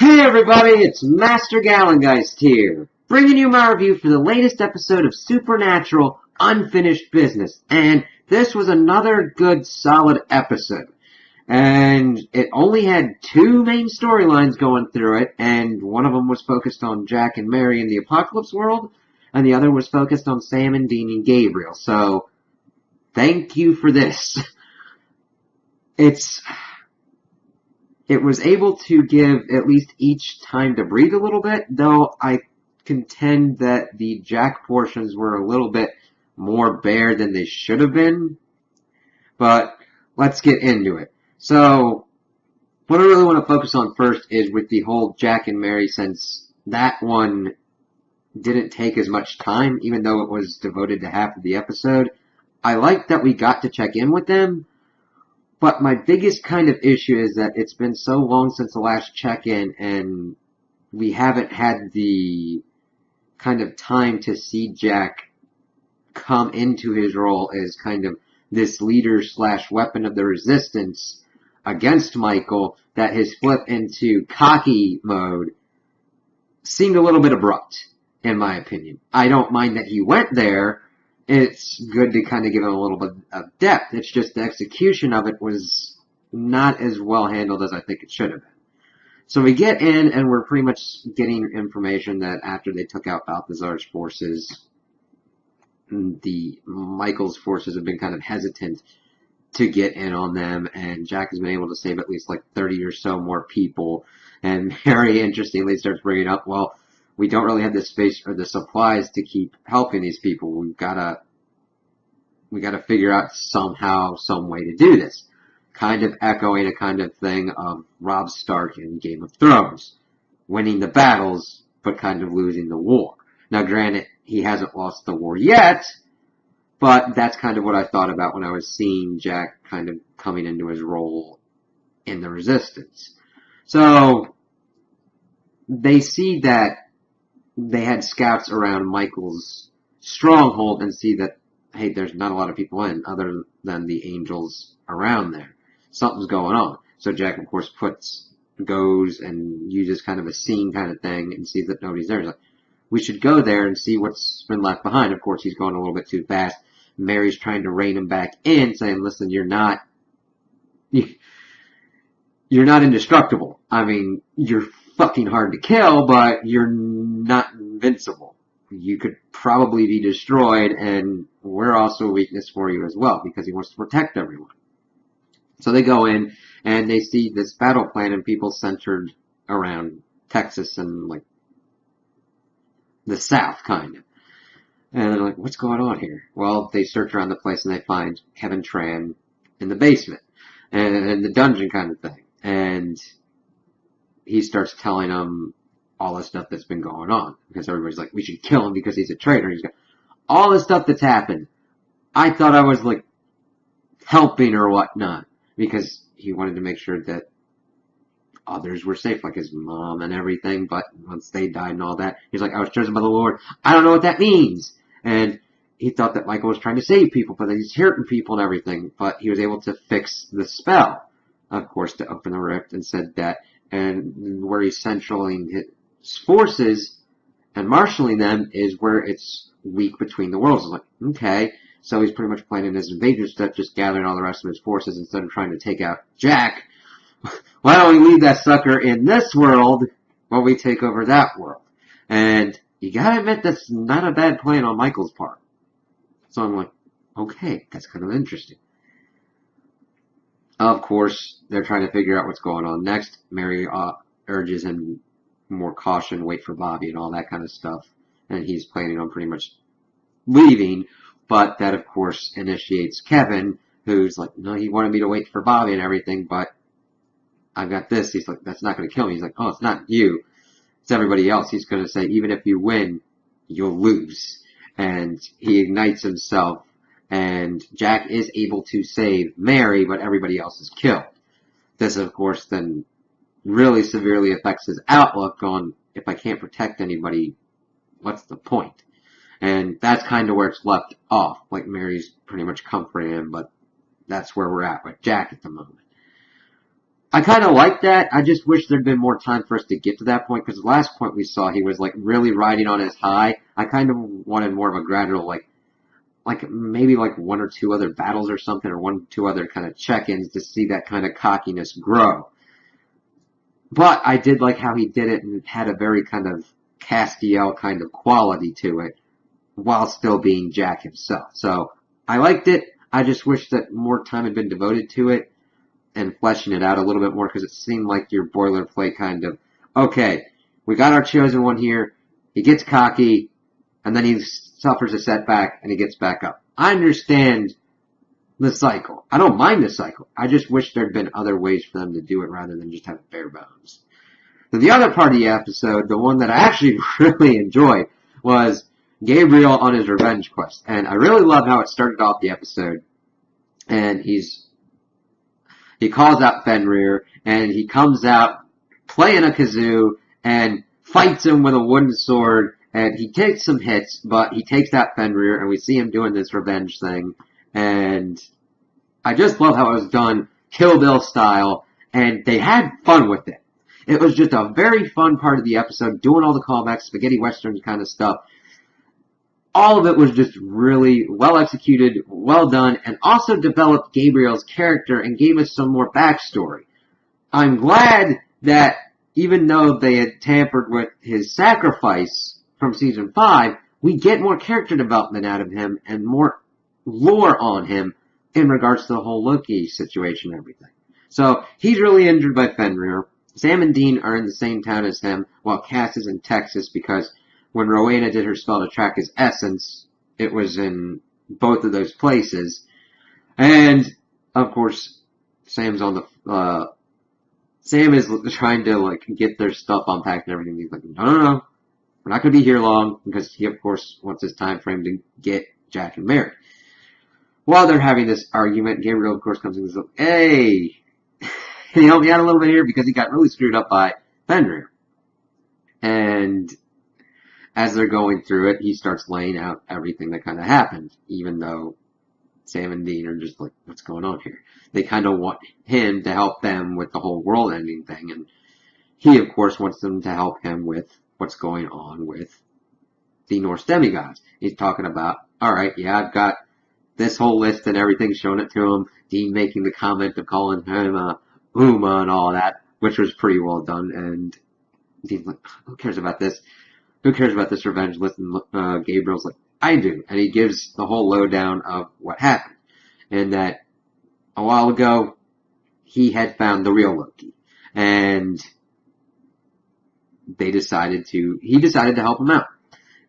Hey everybody, it's Master Gallengeist here, bringing you my review for the latest episode of Supernatural Unfinished Business. And this was another good, solid episode. And it only had two main storylines going through it, and one of them was focused on Jack and Mary in the Apocalypse world, and the other was focused on Sam and Dean and Gabriel. So, thank you for this. It was able to give at least each time to breathe a little bit, though I contend that the Jack portions were a little bit more bare than they should have been. But let's get into it. So, what I really want to focus on first is with the whole Jack and Mary, since that one didn't take as much time, even though it was devoted to half of the episode. I like that we got to check in with them. But my biggest kind of issue is that it's been so long since the last check-in, and we haven't had the kind of time to see Jack come into his role as kind of this leader slash weapon of the resistance against Michael, that his flip into cocky mode seemed a little bit abrupt, in my opinion. I don't mind that he went there. It's good to kind of give him a little bit of depth. It's just the execution of it was not as well handled as I think it should have been. So we get in, and we're pretty much getting information that after they took out Balthazar's forces, Michael's forces have been kind of hesitant to get in on them, and Jack has been able to save at least like 30 or so more people. And Harry, interestingly, starts bringing up, well, we don't really have the space or the supplies to keep helping these people. We gotta figure out somehow, some way to do this. Kind of echoing a kind of thing of Robb Stark in Game of Thrones. Winning the battles, but kind of losing the war. Now granted, he hasn't lost the war yet, but that's kind of what I thought about when I was seeing Jack kind of coming into his role in the Resistance. So, they see that they had scouts around Michael's stronghold and see that, hey, there's not a lot of people in other than the angels around there. Something's going on. So Jack, of course, goes and uses kind of a scene kind of thing and sees that nobody's there. He's like, we should go there and see what's been left behind. Of course, he's going a little bit too fast. Mary's trying to rein him back in, saying, listen, you're not indestructible. I mean, you're fucking hard to kill, but you're not invincible. You could probably be destroyed, and we're also a weakness for you as well, because he wants to protect everyone. So they go in, and they see this battle plan, and people centered around Texas and, like, the South, kind of. And they're like, what's going on here? Well, they search around the place, and they find Kevin Tran in the basement, and in the dungeon kind of thing. And he starts telling them all the stuff that's been going on. Because everybody's like, we should kill him because he's a traitor. He's got all the stuff that's happened. I thought I was, like, helping or whatnot. Because he wanted to make sure that others were safe, like his mom and everything. But once they died and all that, he's like, I was chosen by the Lord. I don't know what that means. And he thought that Michael was trying to save people, but then he's hurting people and everything. But he was able to fix the spell, of course, to open the rift, and said that, and where he's centraling his forces and marshaling them is where it's weak between the worlds. It's like, okay, so he's pretty much planning his invasion stuff, just gathering all the rest of his forces instead of trying to take out Jack. Why don't we leave that sucker in this world while we take over that world? And you gotta admit, that's not a bad plan on Michael's part. So I'm like, okay, that's kind of interesting. Of course, they're trying to figure out what's going on next. Mary urges him more caution, wait for Bobby and all that kind of stuff. And he's planning on pretty much leaving. But that, of course, initiates Kevin, who's like, no, he wanted me to wait for Bobby and everything, but I've got this. He's like, that's not going to kill me. He's like, oh, it's not you. It's everybody else. He's going to say, even if you win, you'll lose. And he ignites himself. And Jack is able to save Mary, but everybody else is killed. This, of course, then really severely affects his outlook on, if I can't protect anybody, what's the point? And that's kind of where it's left off. Like, Mary's pretty much comforting him, but that's where we're at with Jack at the moment. I kind of like that. I just wish there'd been more time for us to get to that point, because the last point we saw, he was like really riding on his high. I kind of wanted more of a gradual, like maybe like one or two other battles or something, or one or two other kind of check-ins to see that kind of cockiness grow. But I did like how he did it, and it had a very kind of Castiel kind of quality to it, while still being Jack himself. So I liked it. I just wish that more time had been devoted to it and fleshing it out a little bit more, because it seemed like your boilerplate kind of, okay, we got our chosen one here, he gets cocky, and then he suffers a setback, and he gets back up. I understand the cycle. I don't mind the cycle. I just wish there'd been other ways for them to do it rather than just have bare bones. So the other part of the episode, the one that I actually really enjoyed, was Gabriel on his revenge quest. And I really love how it started off the episode. And he calls out Fenrir, and he comes out playing a kazoo and fights him with a wooden sword, and he takes some hits, but he takes out Fenrir, and we see him doing this revenge thing, and I just love how it was done, Kill Bill style, and they had fun with it. It was just a very fun part of the episode, doing all the callbacks, spaghetti western kind of stuff. All of it was just really well executed, well done, and also developed Gabriel's character and gave us some more backstory. I'm glad that even though they had tampered with his sacrifice from season 5, we get more character development out of him and more lore on him in regards to the whole Loki situation and everything. So he's really injured by Fenrir. Sam and Dean are in the same town as him, while Cass is in Texas, because when Rowena did her spell to track his essence, it was in both of those places. And, of course, Sam is trying to, like, get their stuff unpacked and everything. He's like, no, we're not going to be here long, because he, of course, wants his time frame to get Jack and married. While they're having this argument, Gabriel, of course, comes in and says, hey, can you help me out a little bit here? Because he got really screwed up by Fenrir. And as they're going through it, he starts laying out everything that kind of happened, even though Sam and Dean are just like, what's going on here? They kind of want him to help them with the whole world-ending thing, and he, of course, wants them to help him with what's going on with the Norse demigods. He's talking about, alright, yeah, I've got this whole list and everything, showing it to him, Dean making the comment of calling him Uma and all that, which was pretty well done, and Dean's like, who cares about this? Who cares about this revenge list? And Gabriel's like, I do. And he gives the whole lowdown of what happened. And that a while ago, he had found the real Loki. And he decided to help him out.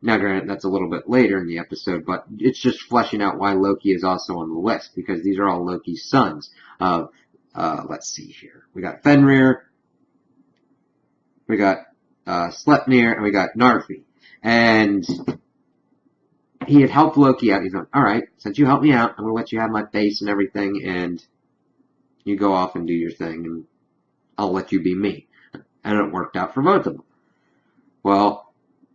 Now, granted, that's a little bit later in the episode, but it's just fleshing out why Loki is also on the list, because these are all Loki's sons. Let's see here. We got Fenrir. We got Sleipnir, and we got Narfi. And he had helped Loki out. He's like, alright, since you helped me out, I'm going to let you have my base and everything, and you go off and do your thing, and I'll let you be me. And it worked out for both of them. Well,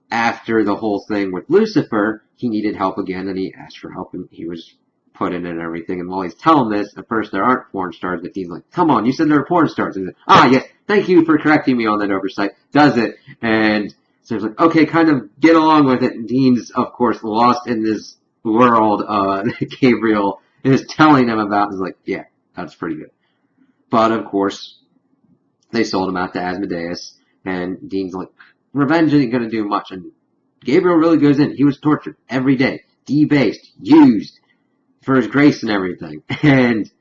after the whole thing with Lucifer, he needed help again, and he asked for help, and he was put in and everything. And while he's telling this, at first there aren't porn stars, but he's like, come on, you said there were porn stars. And he's like, yes, thank you for correcting me on that oversight. Does it? And so he's like, okay, kind of get along with it. And Dean's, of course, lost in this world that Gabriel is telling him about. He's like, yeah, that's pretty good. But, of course, they sold him out to Asmodeus, and Dean's like, revenge isn't going to do much. And Gabriel really goes in. He was tortured every day, debased, used for his grace and everything. And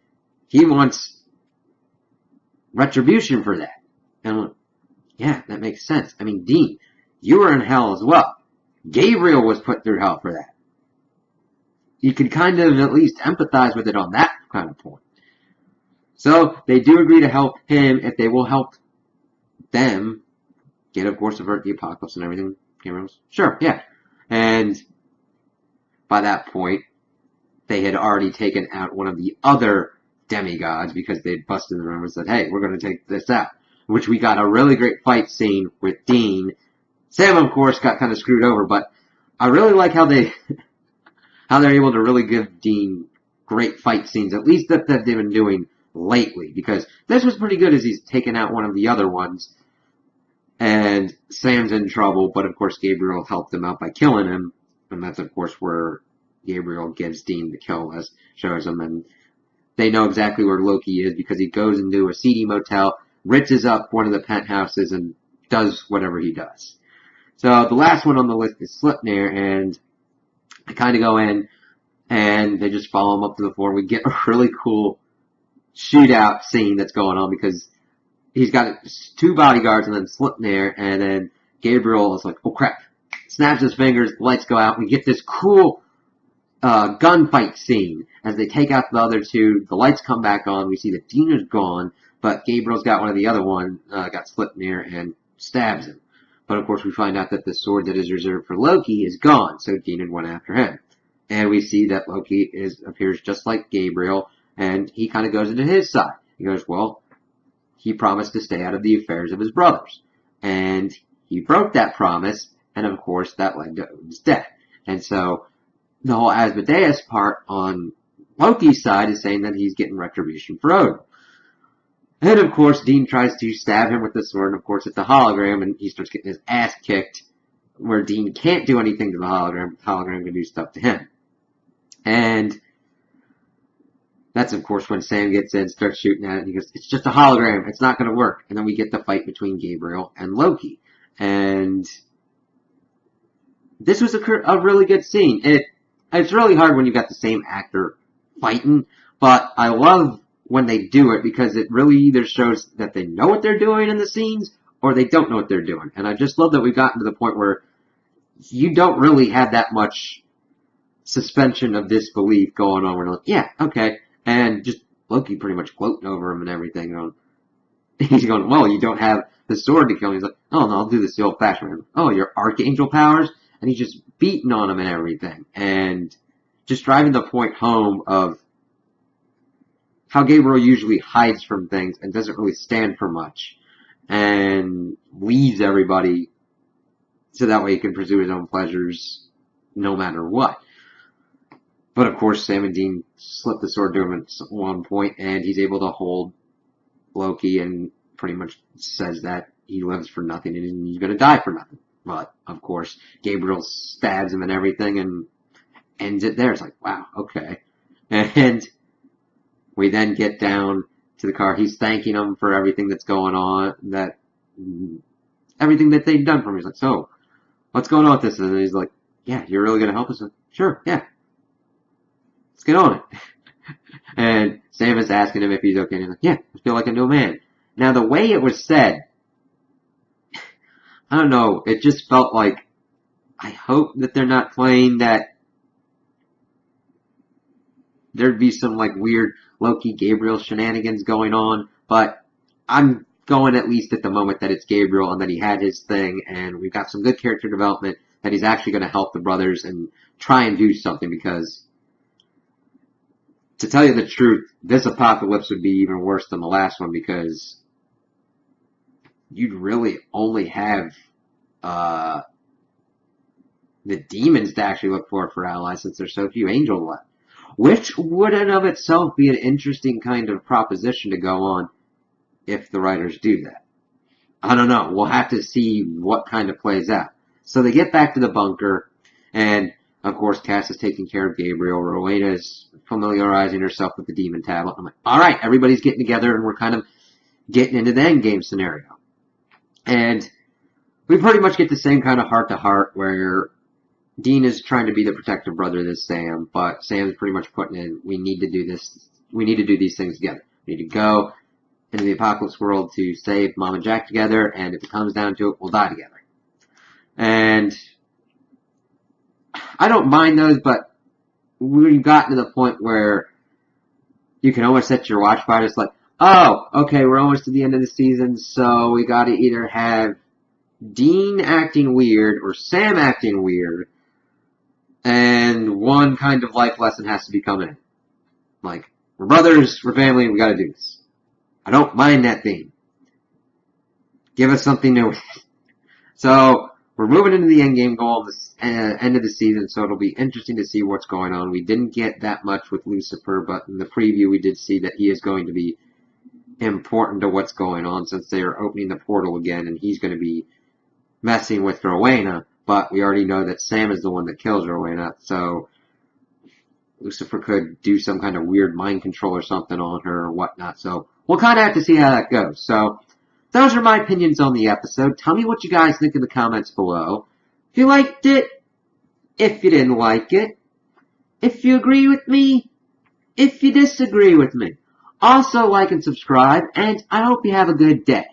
he wants retribution for that. And I'm like, yeah, that makes sense. I mean, Dean, you were in hell as well. Gabriel was put through hell for that. You can kind of at least empathize with it on that kind of point. So they do agree to help him if they will help them get, of course, avert the apocalypse and everything. Gabriel's, sure, yeah. And by that point, they had already taken out one of the other demigods because they'd busted the room and said, hey, we're going to take this out. Which we got a really great fight scene with Dean. Sam, of course, got kind of screwed over, but I really like how they're able to really give Dean great fight scenes, at least that they've been doing lately, because this was pretty good as he's taken out one of the other ones, and Sam's in trouble, but of course Gabriel helped him out by killing him, and that's of course where Gabriel gives Dean the kill list, shows him, and they know exactly where Loki is because he goes into a seedy motel, riches up one of the penthouses, and does whatever he does. So the last one on the list is Slipnir, and they kind of go in, and they just follow him up to the floor. We get a really cool shootout scene that's going on because he's got 2 bodyguards and then Slipnir, and then Gabriel is like, oh crap, snaps his fingers, lights go out, we get this cool gunfight scene. As they take out the other 2, the lights come back on, we see that Dean is gone, but Gabriel's got one of the other one, got Slipnir, and stabs him. But of course we find out that the sword that is reserved for Loki is gone, so Dean had went after him. And we see that Loki appears just like Gabriel, and he kind of goes into his side. He goes, well, he promised to stay out of the affairs of his brothers. And he broke that promise, and of course that led to Odin's death. And so the whole Asmodeus part on Loki's side is saying that he's getting retribution for Odin. And of course Dean tries to stab him with the sword, and of course it's a hologram, and he starts getting his ass kicked, where Dean can't do anything to the hologram, but the hologram can do stuff to him. And that's, of course, when Sam gets in, starts shooting at it, and he goes, it's just a hologram, it's not going to work. And then we get the fight between Gabriel and Loki. And this was a really good scene. It's really hard when you've got the same actor fighting, but I love when they do it because it really either shows that they know what they're doing in the scenes or they don't know what they're doing. And I just love that we've gotten to the point where you don't really have that much suspension of disbelief going on. We're like, yeah, okay. And just Loki pretty much gloating over him and everything. You know, he's going, well, you don't have the sword to kill him. He's like, oh, no, I'll do this the old-fashioned way. Oh, your archangel powers? And he's just beating on him and everything. And just driving the point home of how Gabriel usually hides from things and doesn't really stand for much. And leaves everybody so that way he can pursue his own pleasures no matter what. But of course, Sam and Dean slip the sword to him at one point, and he's able to hold Loki and pretty much says that he lives for nothing and he's going to die for nothing. But, of course, Gabriel stabs him and everything and ends it there. It's like, wow, okay. And we then get down to the car. He's thanking him for everything that's going on, everything that they've done for him. He's like, so, what's going on with this? And he's like, yeah, you're really going to help us? Sure, yeah. Let's get on it. And Sam is asking him if he's okay. And he's like, yeah, I feel like a new man. Now, the way it was said, I don't know, it just felt like, I hope that they're not playing that there'd be some, like, weird Loki-Gabriel shenanigans going on, but I'm going at least at the moment that it's Gabriel and that he had his thing, and we've got some good character development, that he's actually going to help the brothers and try and do something, because to tell you the truth, this apocalypse would be even worse than the last one, because you'd really only have the demons to actually look for allies, since there's so few angels left. Which would in of itself be an interesting kind of proposition to go on if the writers do that. I don't know. We'll have to see what kind of plays out. So they get back to the bunker, and of course Cass is taking care of Gabriel. Rowena is familiarizing herself with the demon tablet. I'm like, alright, everybody's getting together and we're kind of getting into the endgame scenario. And we pretty much get the same kind of heart-to-heart where Dean is trying to be the protective brother to Sam, but Sam's pretty much putting in, we need to do this, we need to do these things together. We need to go into the apocalypse world to save Mom and Jack together, and if it comes down to it, we'll die together. And I don't mind those, but we've gotten to the point where you can almost set your watch by it. It's like, oh, okay, we're almost to the end of the season, so we gotta either have Dean acting weird or Sam acting weird, and one kind of life lesson has to be coming in. Like, we're brothers, we're family, we gotta do this. I don't mind that theme. Give us something new. So, we're moving into the endgame goal of the end of the season, so it'll be interesting to see what's going on. We didn't get that much with Lucifer, but in the preview we did see that he is going to be important to what's going on since they are opening the portal again and he's going to be messing with Rowena. But we already know that Sam is the one that kills Rowena, so Lucifer could do some kind of weird mind control or something on her or whatnot. So we'll kind of have to see how that goes. So those are my opinions on the episode. Tell me what you guys think in the comments below. If you liked it, if you didn't like it, if you agree with me, if you disagree with me. Also like and subscribe, and I hope you have a good day.